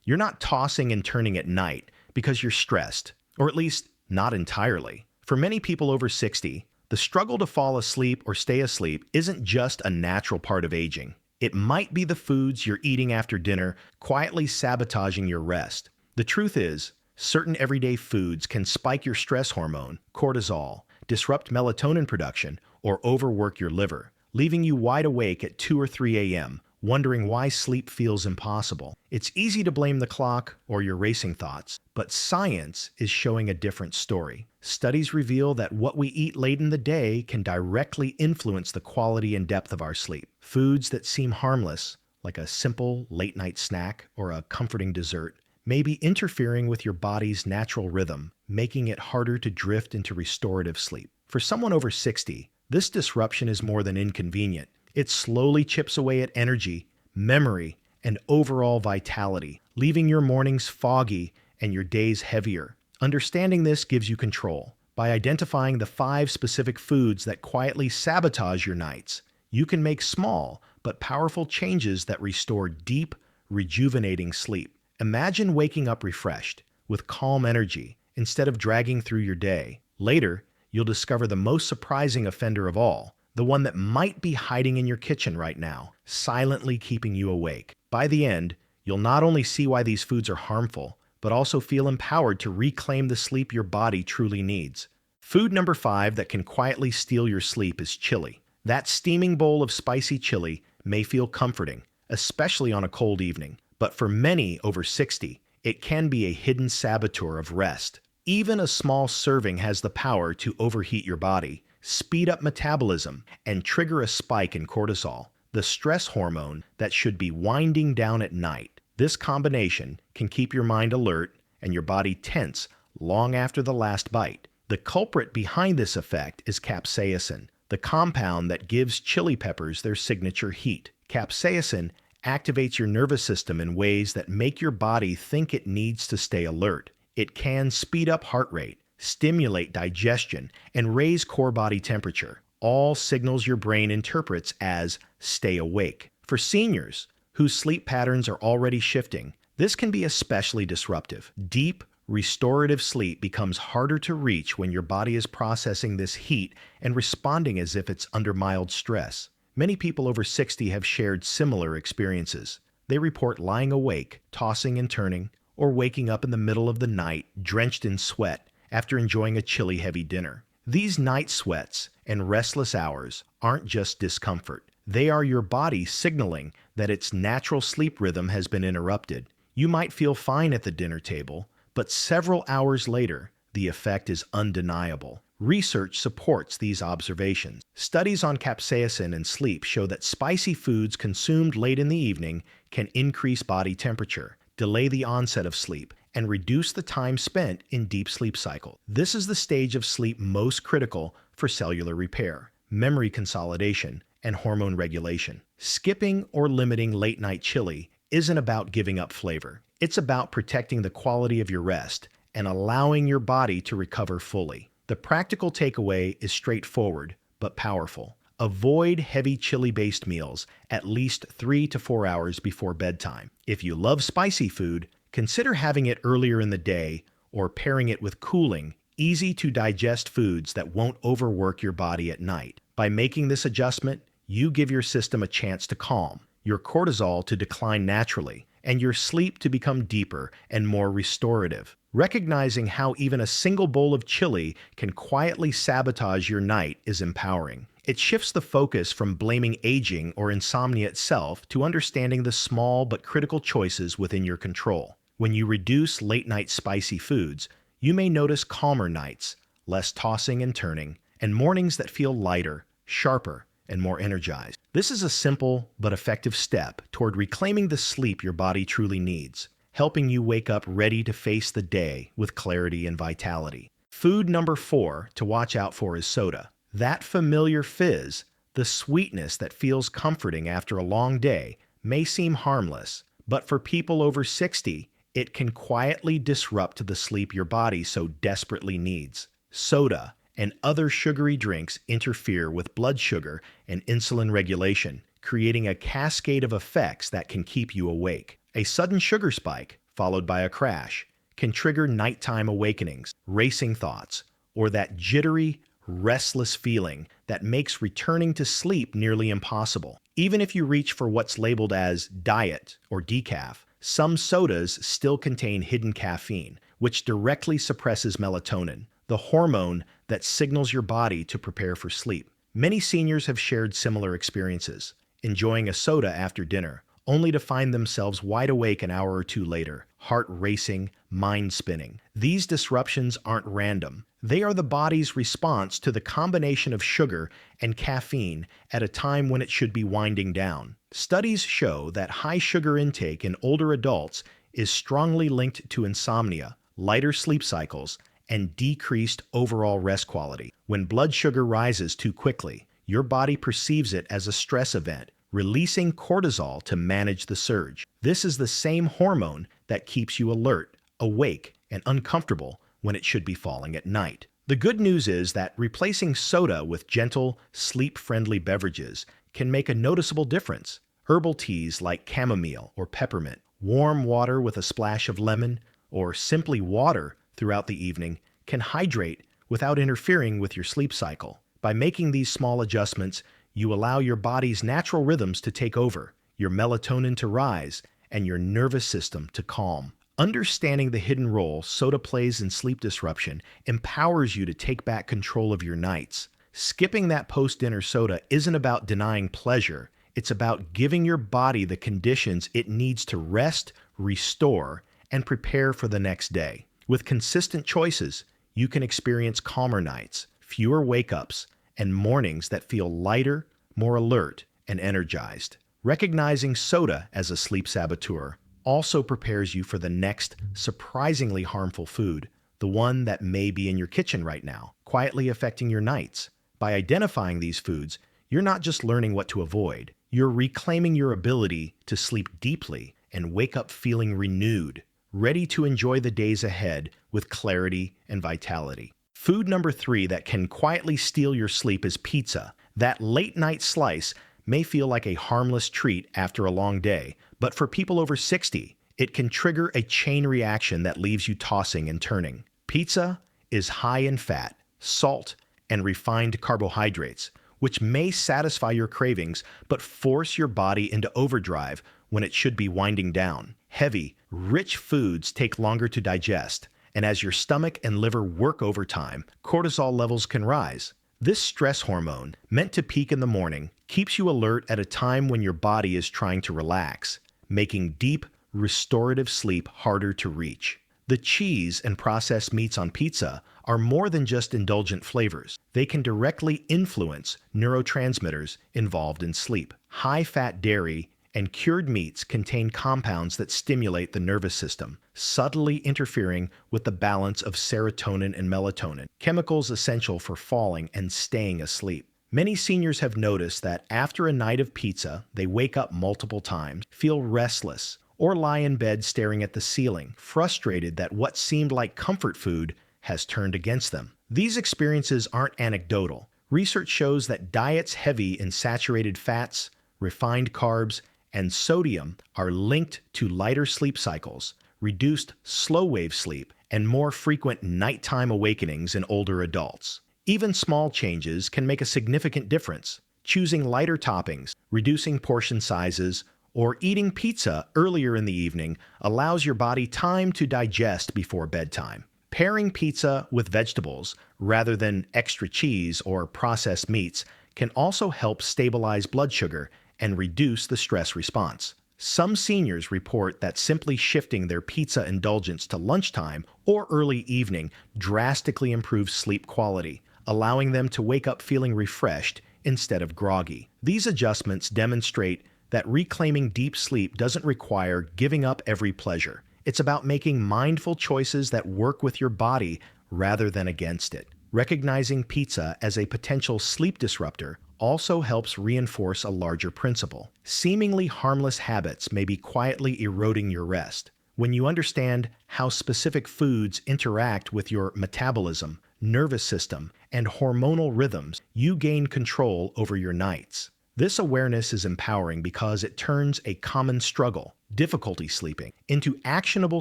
You're not tossing and turning at night because you're stressed, or at least not entirely. For many people over 60, the struggle to fall asleep or stay asleep isn't just a natural part of aging. It might be the foods you're eating after dinner quietly sabotaging your rest. The truth is, certain everyday foods can spike your stress hormone, cortisol, disrupt melatonin production, or overwork your liver, leaving you wide awake at 2 or 3 a.m., wondering why sleep feels impossible. It's easy to blame the clock or your racing thoughts, but science is showing a different story. Studies reveal that what we eat late in the day can directly influence the quality and depth of our sleep. Foods that seem harmless, like a simple late-night snack or a comforting dessert, may be interfering with your body's natural rhythm, making it harder to drift into restorative sleep. For someone over 60, this disruption is more than inconvenient. It slowly chips away at energy, memory, and overall vitality, leaving your mornings foggy and your days heavier. Understanding this gives you control. By identifying the 5 specific foods that quietly sabotage your nights, you can make small but powerful changes that restore deep, rejuvenating sleep. Imagine waking up refreshed, with calm energy, instead of dragging through your day. Later, you'll discover the most surprising offender of all, the one that might be hiding in your kitchen right now, silently keeping you awake. By the end, you'll not only see why these foods are harmful, but also feel empowered to reclaim the sleep your body truly needs. Food number 5 that can quietly steal your sleep is chili. That steaming bowl of spicy chili may feel comforting, especially on a cold evening, but for many over 60, it can be a hidden saboteur of rest. Even a small serving has the power to overheat your body, speed up metabolism, and trigger a spike in cortisol, the stress hormone that should be winding down at night. This combination can keep your mind alert and your body tense long after the last bite. The culprit behind this effect is capsaicin, the compound that gives chili peppers their signature heat. Capsaicin activates your nervous system in ways that make your body think it needs to stay alert. It can speed up heart rate, stimulate digestion, and raise core body temperature, all signals your brain interprets as stay awake. For seniors whose sleep patterns are already shifting, this can be especially disruptive. Deep, restorative sleep becomes harder to reach when your body is processing this heat and responding as if it's under mild stress. Many people over 60 have shared similar experiences. They report lying awake, tossing and turning, or waking up in the middle of the night drenched in sweat after enjoying a chili-heavy dinner. These night sweats and restless hours aren't just discomfort. They are your body signaling that its natural sleep rhythm has been interrupted. You might feel fine at the dinner table, but several hours later, the effect is undeniable. Research supports these observations. Studies on capsaicin and sleep show that spicy foods consumed late in the evening can increase body temperature, delay the onset of sleep, and reduce the time spent in deep sleep cycle. This is the stage of sleep most critical for cellular repair, memory consolidation, and hormone regulation. Skipping or limiting late-night chili isn't about giving up flavor. It's about protecting the quality of your rest and allowing your body to recover fully. The practical takeaway is straightforward but powerful. Avoid heavy chili-based meals at least 3 to 4 hours before bedtime. If you love spicy food, consider having it earlier in the day or pairing it with cooling, easy-to-digest foods that won't overwork your body at night. By making this adjustment, you give your system a chance to calm, your cortisol to decline naturally, and your sleep to become deeper and more restorative. Recognizing how even a single bowl of chili can quietly sabotage your night is empowering. It shifts the focus from blaming aging or insomnia itself to understanding the small but critical choices within your control. When you reduce late-night spicy foods, you may notice calmer nights, less tossing and turning, and mornings that feel lighter, sharper, and more energized. This is a simple but effective step toward reclaiming the sleep your body truly needs, helping you wake up ready to face the day with clarity and vitality. Food number 4 to watch out for is soda. That familiar fizz, the sweetness that feels comforting after a long day, may seem harmless, but for people over 60, it can quietly disrupt the sleep your body so desperately needs. Soda and other sugary drinks interfere with blood sugar and insulin regulation, creating a cascade of effects that can keep you awake. A sudden sugar spike, followed by a crash, can trigger nighttime awakenings, racing thoughts, or that jittery, restless feeling that makes returning to sleep nearly impossible. Even if you reach for what's labeled as diet or decaf, some sodas still contain hidden caffeine, which directly suppresses melatonin, the hormone that signals your body to prepare for sleep. Many seniors have shared similar experiences, enjoying a soda after dinner, only to find themselves wide awake an hour or two later, heart racing, mind spinning. These disruptions aren't random. They are the body's response to the combination of sugar and caffeine at a time when it should be winding down. Studies show that high sugar intake in older adults is strongly linked to insomnia, lighter sleep cycles, and decreased overall rest quality. When blood sugar rises too quickly, your body perceives it as a stress event, releasing cortisol to manage the surge. This is the same hormone that keeps you alert, awake, and uncomfortable when it should be falling at night. The good news is that replacing soda with gentle, sleep-friendly beverages can make a noticeable difference. Herbal teas like chamomile or peppermint, warm water with a splash of lemon, or simply water throughout the evening can hydrate without interfering with your sleep cycle. By making these small adjustments, you allow your body's natural rhythms to take over, your melatonin to rise, and your nervous system to calm. Understanding the hidden role soda plays in sleep disruption empowers you to take back control of your nights. Skipping that post-dinner soda isn't about denying pleasure. It's about giving your body the conditions it needs to rest, restore, and prepare for the next day. With consistent choices, you can experience calmer nights, fewer wake-ups, and mornings that feel lighter, more alert, and energized. Recognizing soda as a sleep saboteur also prepares you for the next surprisingly harmful food, the one that may be in your kitchen right now, quietly affecting your nights. By identifying these foods, you're not just learning what to avoid, you're reclaiming your ability to sleep deeply and wake up feeling renewed, ready to enjoy the days ahead with clarity and vitality. Food number 3 that can quietly steal your sleep is pizza. That late-night slice may feel like a harmless treat after a long day, but for people over 60, it can trigger a chain reaction that leaves you tossing and turning. Pizza is high in fat, salt, and refined carbohydrates, which may satisfy your cravings but force your body into overdrive when it should be winding down. Heavy, rich foods take longer to digest, and as your stomach and liver work overtime, cortisol levels can rise. This stress hormone, meant to peak in the morning, keeps you alert at a time when your body is trying to relax, making deep, restorative sleep harder to reach. The cheese and processed meats on pizza are more than just indulgent flavors. They can directly influence neurotransmitters involved in sleep. High-fat dairy and cured meats contain compounds that stimulate the nervous system, subtly interfering with the balance of serotonin and melatonin, chemicals essential for falling and staying asleep. Many seniors have noticed that after a night of pizza, they wake up multiple times, feel restless, or lie in bed staring at the ceiling, frustrated that what seemed like comfort food has turned against them. These experiences aren't anecdotal. Research shows that diets heavy in saturated fats, refined carbs, and sodium are linked to lighter sleep cycles, reduced slow-wave sleep, and more frequent nighttime awakenings in older adults. Even small changes can make a significant difference. Choosing lighter toppings, reducing portion sizes, or eating pizza earlier in the evening allows your body time to digest before bedtime. Pairing pizza with vegetables rather than extra cheese or processed meats can also help stabilize blood sugar and reduce the stress response. Some seniors report that simply shifting their pizza indulgence to lunchtime or early evening drastically improves sleep quality, allowing them to wake up feeling refreshed instead of groggy. These adjustments demonstrate that reclaiming deep sleep doesn't require giving up every pleasure. It's about making mindful choices that work with your body rather than against it. Recognizing pizza as a potential sleep disruptor also helps reinforce a larger principle. Seemingly harmless habits may be quietly eroding your rest. When you understand how specific foods interact with your metabolism, nervous system, and hormonal rhythms, you gain control over your nights. This awareness is empowering because it turns a common struggle, difficulty sleeping, into actionable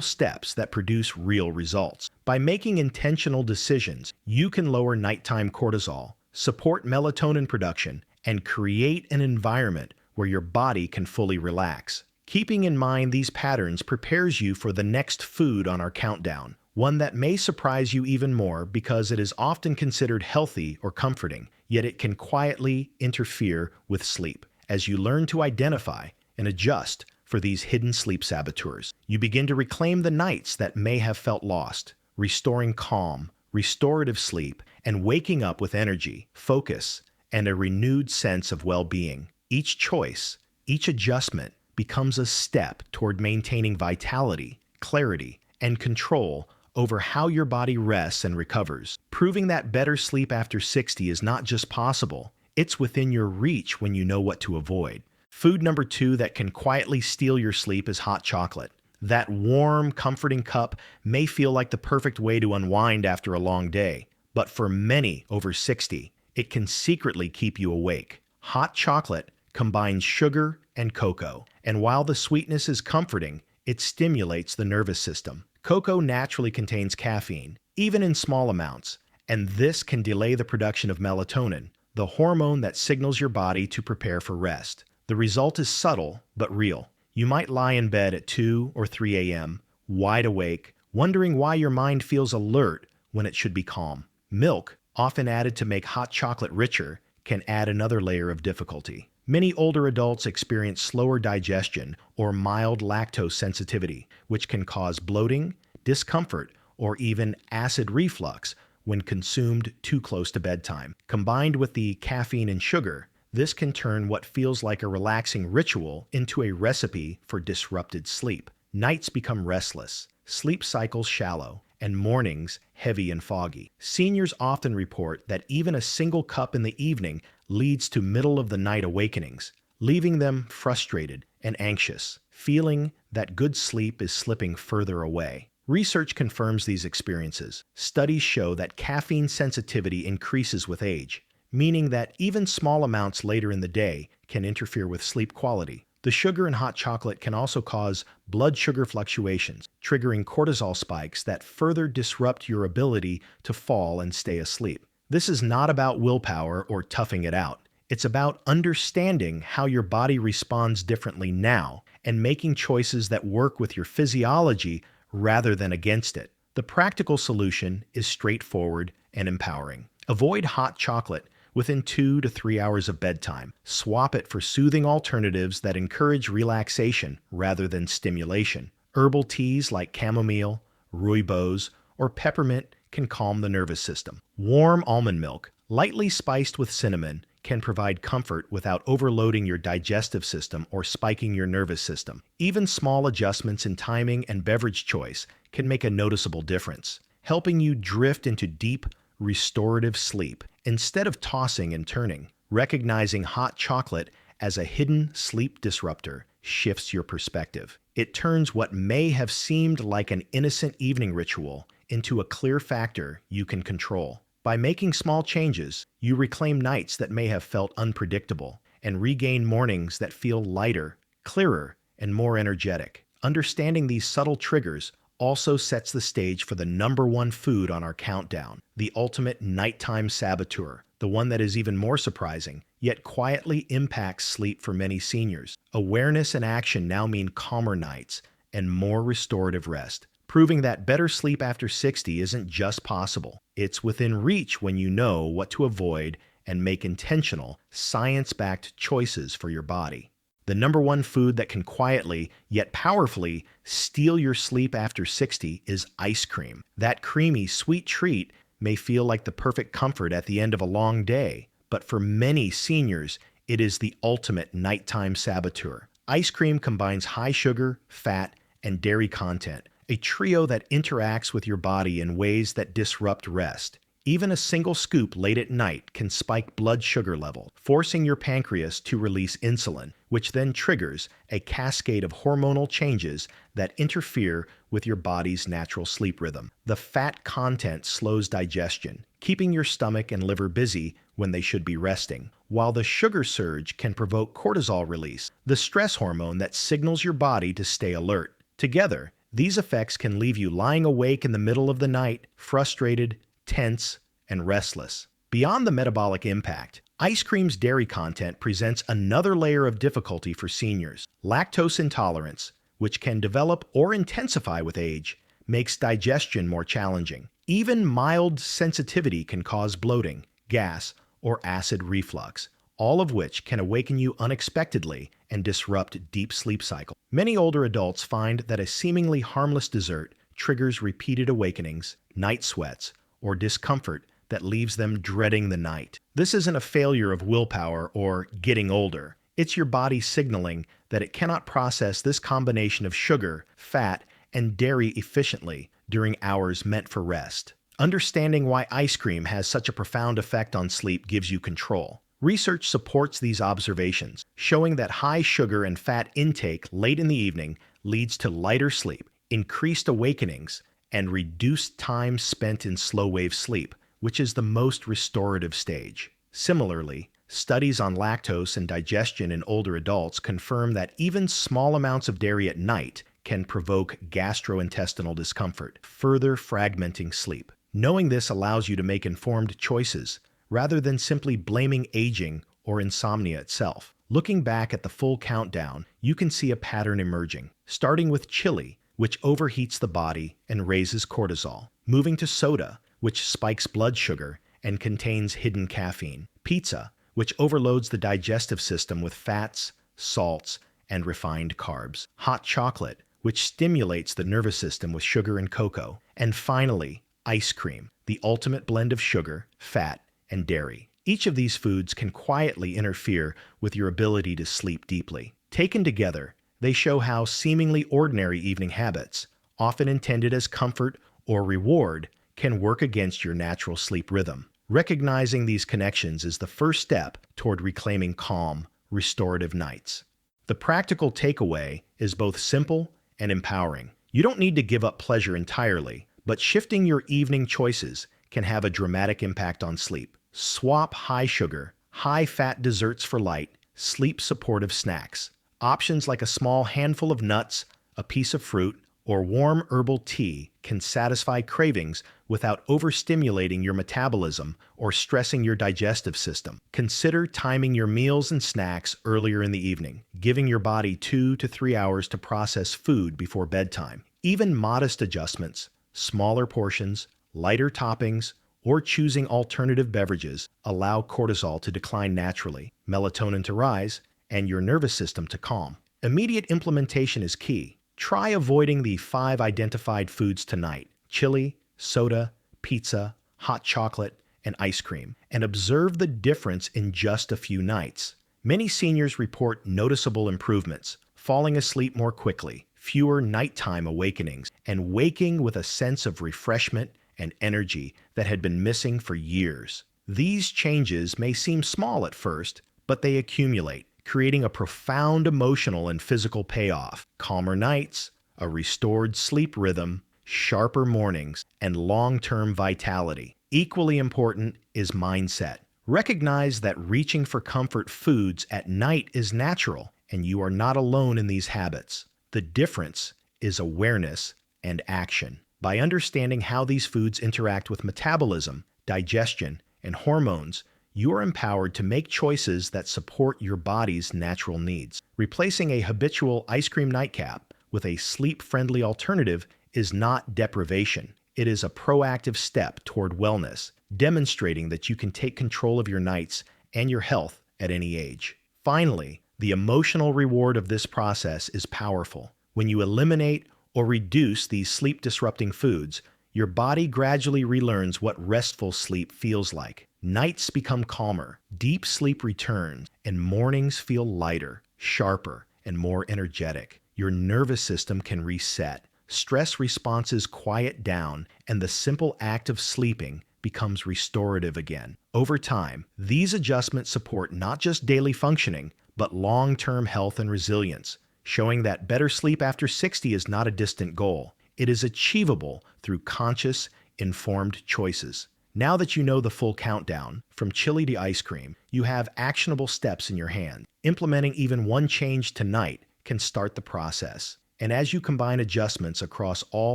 steps that produce real results. By making intentional decisions, you can lower nighttime cortisol, support melatonin production, and create an environment where your body can fully relax. Keeping in mind these patterns prepares you for the next food on our countdown, one that may surprise you even more because it is often considered healthy or comforting, yet it can quietly interfere with sleep. As you learn to identify and adjust for these hidden sleep saboteurs, you begin to reclaim the nights that may have felt lost, restoring calm, restorative sleep, and waking up with energy, focus, and a renewed sense of well-being. Each choice, each adjustment, becomes a step toward maintaining vitality, clarity, and control over how your body rests and recovers, proving that better sleep after 60 is not just possible, it's within your reach when you know what to avoid. Food number 2 that can quietly steal your sleep is hot chocolate. That warm, comforting cup may feel like the perfect way to unwind after a long day, but for many over 60, it can secretly keep you awake. Hot chocolate combines sugar and cocoa, and while the sweetness is comforting, it stimulates the nervous system. Cocoa naturally contains caffeine, even in small amounts, and this can delay the production of melatonin, the hormone that signals your body to prepare for rest. The result is subtle but real. You might lie in bed at 2 or 3 a.m., wide awake, wondering why your mind feels alert when it should be calm. Milk, often added to make hot chocolate richer, can add another layer of difficulty. Many older adults experience slower digestion or mild lactose sensitivity, which can cause bloating, discomfort, or even acid reflux when consumed too close to bedtime. Combined with the caffeine and sugar, this can turn what feels like a relaxing ritual into a recipe for disrupted sleep. Nights become restless, sleep cycles shallow, and mornings heavy and foggy. Seniors often report that even a single cup in the evening leads to middle-of-the-night awakenings, leaving them frustrated and anxious, feeling that good sleep is slipping further away. Research confirms these experiences. Studies show that caffeine sensitivity increases with age, meaning that even small amounts later in the day can interfere with sleep quality. The sugar in hot chocolate can also cause blood sugar fluctuations, triggering cortisol spikes that further disrupt your ability to fall and stay asleep. This is not about willpower or toughing it out. It's about understanding how your body responds differently now and making choices that work with your physiology rather than against it. The practical solution is straightforward and empowering. Avoid hot chocolate within 2 to 3 hours of bedtime. Swap it for soothing alternatives that encourage relaxation rather than stimulation. Herbal teas like chamomile, rooibos, or peppermint can calm the nervous system. Warm almond milk, lightly spiced with cinnamon, can provide comfort without overloading your digestive system or spiking your nervous system. Even small adjustments in timing and beverage choice can make a noticeable difference, helping you drift into deep, restorative sleep instead of tossing and turning. Recognizing hot chocolate as a hidden sleep disruptor shifts your perspective. It turns what may have seemed like an innocent evening ritual into a clear factor you can control. By making small changes, you reclaim nights that may have felt unpredictable and regain mornings that feel lighter, clearer, and more energetic. Understanding these subtle triggers also sets the stage for the number 1 food on our countdown, the ultimate nighttime saboteur, the one that is even more surprising, yet quietly impacts sleep for many seniors. Awareness and action now mean calmer nights and more restorative rest, proving that better sleep after 60 isn't just possible. It's within reach when you know what to avoid and make intentional, science-backed choices for your body. The number 1 food that can quietly, yet powerfully, steal your sleep after 60 is ice cream. That creamy, sweet treat may feel like the perfect comfort at the end of a long day, but for many seniors, it is the ultimate nighttime saboteur. Ice cream combines high sugar, fat, and dairy content, a trio that interacts with your body in ways that disrupt rest. Even a single scoop late at night can spike blood sugar level, forcing your pancreas to release insulin, which then triggers a cascade of hormonal changes that interfere with your body's natural sleep rhythm. The fat content slows digestion, keeping your stomach and liver busy when they should be resting, while the sugar surge can provoke cortisol release, the stress hormone that signals your body to stay alert. Together, these effects can leave you lying awake in the middle of the night, frustrated, tense, and restless. Beyond the metabolic impact, ice cream's dairy content presents another layer of difficulty for seniors. Lactose intolerance, which can develop or intensify with age, makes digestion more challenging. Even mild sensitivity can cause bloating, gas, or acid reflux, all of which can awaken you unexpectedly and disrupt deep sleep cycle. Many older adults find that a seemingly harmless dessert triggers repeated awakenings, night sweats, or discomfort that leaves them dreading the night. This isn't a failure of willpower or getting older. It's your body signaling that it cannot process this combination of sugar, fat, and dairy efficiently during hours meant for rest. Understanding why ice cream has such a profound effect on sleep gives you control. Research supports these observations, showing that high sugar and fat intake late in the evening leads to lighter sleep, increased awakenings, and reduced time spent in slow-wave sleep, which is the most restorative stage. Similarly, studies on lactose and digestion in older adults confirm that even small amounts of dairy at night can provoke gastrointestinal discomfort, further fragmenting sleep. Knowing this allows you to make informed choices, rather than simply blaming aging or insomnia itself. Looking back at the full countdown, you can see a pattern emerging, starting with chili, which overheats the body and raises cortisol, moving to soda, which spikes blood sugar and contains hidden caffeine, pizza, which overloads the digestive system with fats, salts, and refined carbs, hot chocolate, which stimulates the nervous system with sugar and cocoa, and finally, ice cream, the ultimate blend of sugar, fat, and dairy. Each of these foods can quietly interfere with your ability to sleep deeply. Taken together, they show how seemingly ordinary evening habits, often intended as comfort or reward, can work against your natural sleep rhythm. Recognizing these connections is the first step toward reclaiming calm, restorative nights. The practical takeaway is both simple and empowering. You don't need to give up pleasure entirely, but shifting your evening choices can have a dramatic impact on sleep. Swap high sugar, high fat desserts for light, sleep supportive snacks. Options like a small handful of nuts, a piece of fruit, or warm herbal tea can satisfy cravings without overstimulating your metabolism or stressing your digestive system. Consider timing your meals and snacks earlier in the evening, giving your body 2 to 3 hours to process food before bedtime. Even modest adjustments, smaller portions, lighter toppings, or choosing alternative beverages allow cortisol to decline naturally, melatonin to rise, and your nervous system to calm. Immediate implementation is key. Try avoiding the 5 identified foods tonight: chili, soda, pizza, hot chocolate, and ice cream, and observe the difference in just a few nights. Many seniors report noticeable improvements, falling asleep more quickly, fewer nighttime awakenings, and waking with a sense of refreshment and energy that had been missing for years. These changes may seem small at first, but they accumulate, creating a profound emotional and physical payoff: calmer nights, a restored sleep rhythm, sharper mornings, and long-term vitality. Equally important is mindset. Recognize that reaching for comfort foods at night is natural, and you are not alone in these habits. The difference is awareness and action. By understanding how these foods interact with metabolism, digestion, and hormones, you are empowered to make choices that support your body's natural needs. Replacing a habitual ice cream nightcap with a sleep-friendly alternative is not deprivation. It is a proactive step toward wellness, demonstrating that you can take control of your nights and your health at any age. Finally, the emotional reward of this process is powerful. When you eliminate or reduce these sleep-disrupting foods, your body gradually relearns what restful sleep feels like. Nights become calmer, deep sleep returns, and mornings feel lighter, sharper, and more energetic. Your nervous system can reset, stress responses quiet down, and the simple act of sleeping becomes restorative again. Over time, these adjustments support not just daily functioning, but long-term health and resilience, showing that better sleep after 60 is not a distant goal. It is achievable through conscious, informed choices. Now that you know the full countdown, from chili to ice cream, you have actionable steps in your hand. Implementing even one change tonight can start the process. And as you combine adjustments across all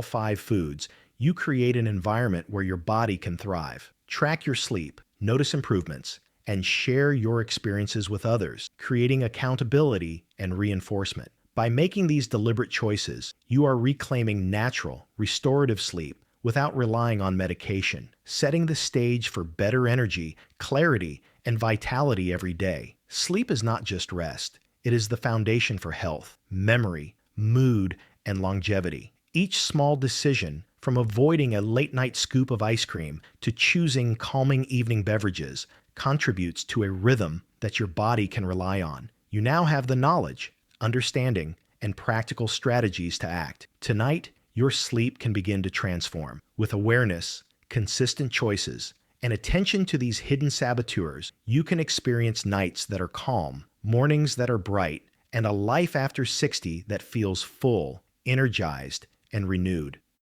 5 foods, you create an environment where your body can thrive. Track your sleep, notice improvements, and share your experiences with others, creating accountability and reinforcement. By making these deliberate choices, you are reclaiming natural, restorative sleep without relying on medication, setting the stage for better energy, clarity, and vitality every day. Sleep is not just rest. It is the foundation for health, memory, mood, and longevity. Each small decision, from avoiding a late-night scoop of ice cream to choosing calming evening beverages, contributes to a rhythm that your body can rely on. You now have the knowledge, understanding, and practical strategies to act. Tonight, your sleep can begin to transform. With awareness, consistent choices, and attention to these hidden saboteurs, you can experience nights that are calm, mornings that are bright, and a life after 60 that feels full, energized, and renewed.